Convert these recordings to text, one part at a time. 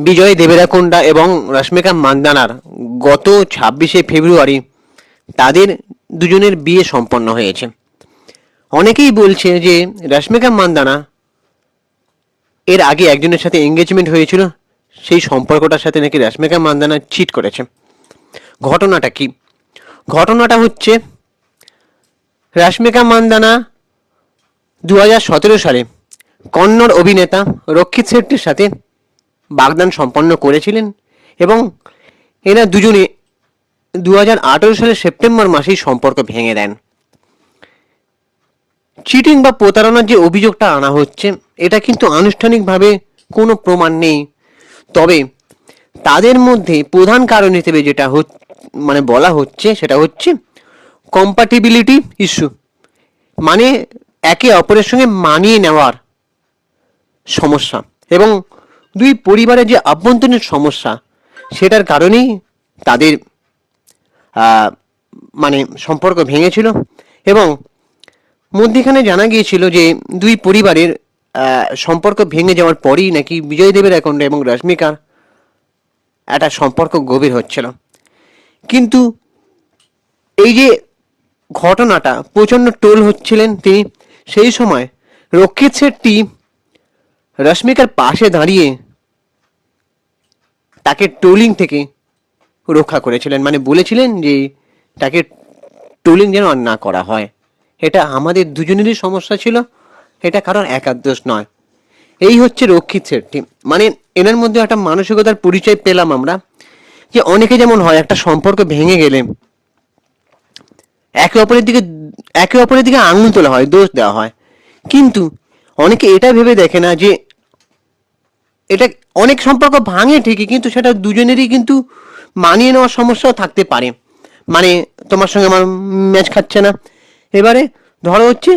বিজয় দেবেরাকোন্ডা এবং রশ্মিকা মান্দানার গত 26শে ফেব্রুয়ারি তাদের দুজনের বিয়ে সম্পন্ন হয়েছে। অনেকেই বলছে যে রশ্মিকা মান্দানা এর আগে একজনের সাথে এঙ্গেজমেন্ট হয়েছিল, সেই সম্পর্কটার সাথে নাকি রশ্মিকা মান্দানা চিট করেছে। ঘটনাটা কি? ঘটনাটা হচ্ছে রশ্মিকা মান্দানা 2017 সালে কন্নড় অভিনেতা রক্ষিত শেট্টির সাথে বাগদান সম্পন্ন করেছিলেন এবং এরা দুজনে 2018 সালের সেপ্টেম্বর মাসেই সম্পর্ক ভেঙে দেন। চিটিং বা প্রতারণার যে অভিযোগটা আনা হচ্ছে, এটা কিন্তু আনুষ্ঠানিকভাবে কোনো প্রমাণ নেই। তবে তাদের মধ্যে প্রধান কারণ হিসেবে যেটা মানে বলা হচ্ছে সেটা হচ্ছে কম্প্যাটিবিলিটি ইস্যু, মানে একে অপরের সঙ্গে মানিয়ে নেওয়ার সমস্যা এবং দুই পরিবারের যে আভ্যন্তরীণ সমস্যা, সেটার কারণেই তাদের মানে সম্পর্ক ভেঙেছিল। এবং মধ্যিখানে জানা গিয়েছিল যে দুই পরিবারের সম্পর্ক ভেঙে যাওয়ার পরেই নাকি বিজয় দেবেরাকোন্ডা এবং রশ্মিকার একটা সম্পর্ক গভীর হচ্ছিল। কিন্তু এই যে ঘটনাটা প্রচণ্ড টোল হচ্ছিলেন তিনি, সেই সময় রক্ষিত শেট্টি রশ্মিকার পাশে দাঁড়িয়ে তাকে ট্রোলিং থেকে রক্ষা করেছিলেন, মানে বলেছিলেন যে তাকে ট্রোলিং যেন আর না করা হয়। এটা আমাদের দুজনেরই সমস্যা ছিল, এটা কারণ একার দোষ নয়। এই হচ্ছে রক্ষিত শেট্টি, মানে এনার মধ্যে একটা মানসিকতার পরিচয় পেলাম আমরা, যে অনেকে যেমন হয় একটা সম্পর্ক ভেঙে গেলে একে অপরের দিকে আঙুল তোলা হয়, দোষ দেওয়া হয়, কিন্তু অনেকে এটা ভেবে দেখে না যে এটা অনেক সম্পর্ক ভাঙে ঠিকই, কিন্তু সেটা দুজনেরই কিন্তু মানিয়ে নেওয়ার সমস্যাও থাকতে পারে। মানে তোমার সঙ্গে আমার ম্যাচ খাচ্ছে না, এবারে ধরো হচ্ছে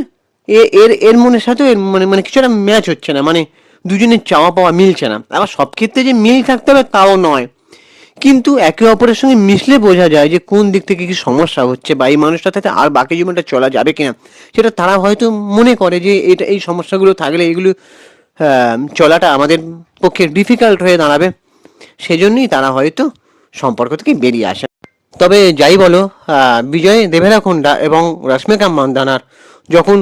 এর এর মনের সাথে এর মানে কিছু একটা ম্যাচ হচ্ছে না, মানে দুজনের চাওয়া পাওয়া মিলছে না। আবার সব ক্ষেত্রে যে মিল থাকতে হবে তাও নয়, কিন্তু একে অপরের সঙ্গে মিশলে বোঝা যায় যে কোন দিক থেকে কি সমস্যা হচ্ছে বা এই মানুষটার সাথে আর বাকি জীবনটা চলা যাবে কিনা। সেটা তারা হয়তো মনে করে যে এই সমস্যাগুলো থাকলে এগুলো চলাটা আমাদের পক্ষে ডিফিকাল্ট হয়ে দাঁড়াবে, সেজন্যই তারা হয়তো সম্পর্ক থেকে বেরিয়ে আসে। তবে যাই বলো, বিজয় দেবেরাকোন্ডা এবং রশ্মিকা মান্দানার যখন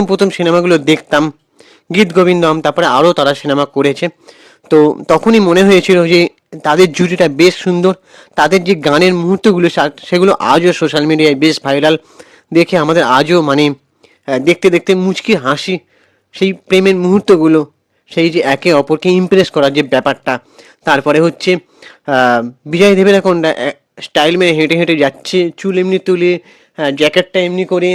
প্রথম সিনেমাগুলো দেখতাম, গীত গোবিন্দম, তারপরে আরও তারা সিনেমা করেছে, তো তখনই মনে হয়েছিল যে তাদের জুটিটা বেশ সুন্দর। তাদের যে গানের মুহূর্তগুলো সেগুলো আজও সোশ্যাল মিডিয়ায় বেশ ভাইরাল, দেখে আমাদের আজও মানে দেখতে দেখতে মুচকি হাসি। সেই প্রেমের মুহূর্তগুলো, সেই যে একে অপরকে ইমপ্রেস করার যে ব্যাপারটা, তারপরে হচ্ছে বিজয় দেবেরাকোন্ডা স্টাইল মেরে হেঁটে হেঁটে যাচ্ছে, চুল এমনি তুলে, জ্যাকেটটা এমনি করে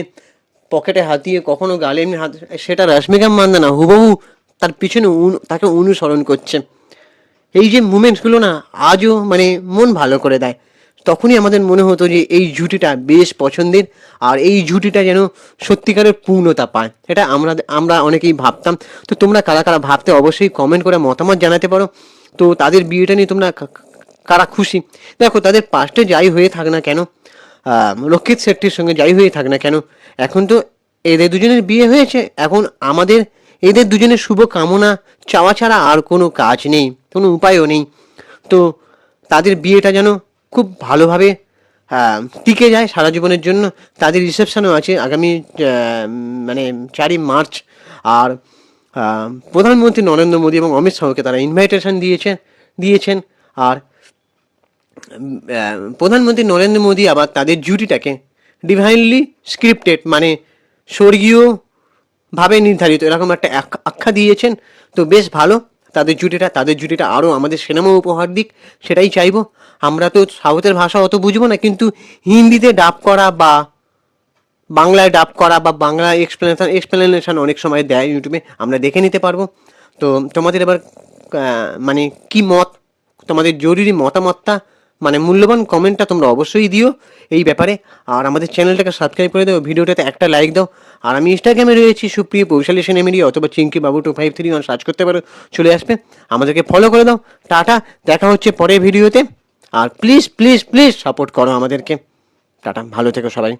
পকেটে হাত দিয়ে, কখনো গালে এমনি হাত, সেটা রশ্মিকা মান্দানা হুবহু তার পিছনে তাকে অনুসরণ করছে। এই যে মুমেন্টসগুলো না আজও মানে মন ভালো করে দেয়। তখনই আমাদের মনে হতো যে এই জুটিটা বেশ পছন্দের, আর এই জুটিটা যেন সত্যিকারের পূর্ণতা পায়, এটা আমরা অনেকেই ভাবতাম। তো তোমরা কারা কারা ভাবতে অবশ্যই কমেন্ট করে মতামত জানাতে পারো। তো তাদের বিয়েটা নিয়ে তোমরা কারা খুশি? দেখো, তাদের পাস্টে যাই হয়ে থাক না কেন, রক্ষিত শেট্টির সঙ্গে যাই হয়ে থাক না কেন, এখন তো এদের দুজনের বিয়ে হয়েছে। এখন আমাদের এদের দুজনের শুভ কামনা চাওয়া ছাড়া আর কোনো কাজ নেই, কোনো উপায়ও নেই। তো তাদের বিয়েটা যেন খুব ভালোভাবে টিকে যায় সারা জীবনের জন্য। তাদের রিসেপশনও আছে আগামী মানে 4ই মার্চ। আর প্রধানমন্ত্রী নরেন্দ্র মোদী এবং অমিত শাহকে তারা ইনভাইটেশন দিয়েছেন। আর প্রধানমন্ত্রী নরেন্দ্র মোদী আবার তাদের জুটিটাকে ডিভাইনলি স্ক্রিপ্টেড, মানে স্বর্গীয়ভাবে নির্ধারিত, এরকম একটা আখ্যা দিয়েছেন। তো বেশ ভালো তাদের জুটিটা আরও আমাদের সিনেমা উপহার দিক, সেটাই চাইবো। আমরা তো সাউথের ভাষা অত বুঝবো না, কিন্তু হিন্দিতে ডাব করা বা বাংলায় ডাব করা বা বাংলা এক্সপ্লেনেশন অনেক সময় দেয় ইউটিউবে, আমরা দেখে নিতে পারবো। তো তোমাদের এবার মানে কি মত, তোমাদের জরুরি মতামতটা, মানে মূল্যবান কমেন্টটা তোমরা অবশ্যই দিও এই ব্যাপারে। আর আমাদের চ্যানেলটাকে সাবস্ক্রাইব করে দাও, ভিডিওটাতে একটা লাইক দাও। আর আমি ইনস্টাগ্রামে রয়েছি সুপ্রিয় পৌশালী সিনেমেরি, অথবা চিঙ্কি বাবু 253 সার্চ করতে পারো, চলে আসবে। আমাদেরকে ফলো করে দাও। টাটা, দেখা হচ্ছে পরের ভিডিওতে। আর প্লিজ প্লিজ প্লিজ সাপোর্ট করো আমাদেরকে। টাটা, ভালো থেকো সবাই।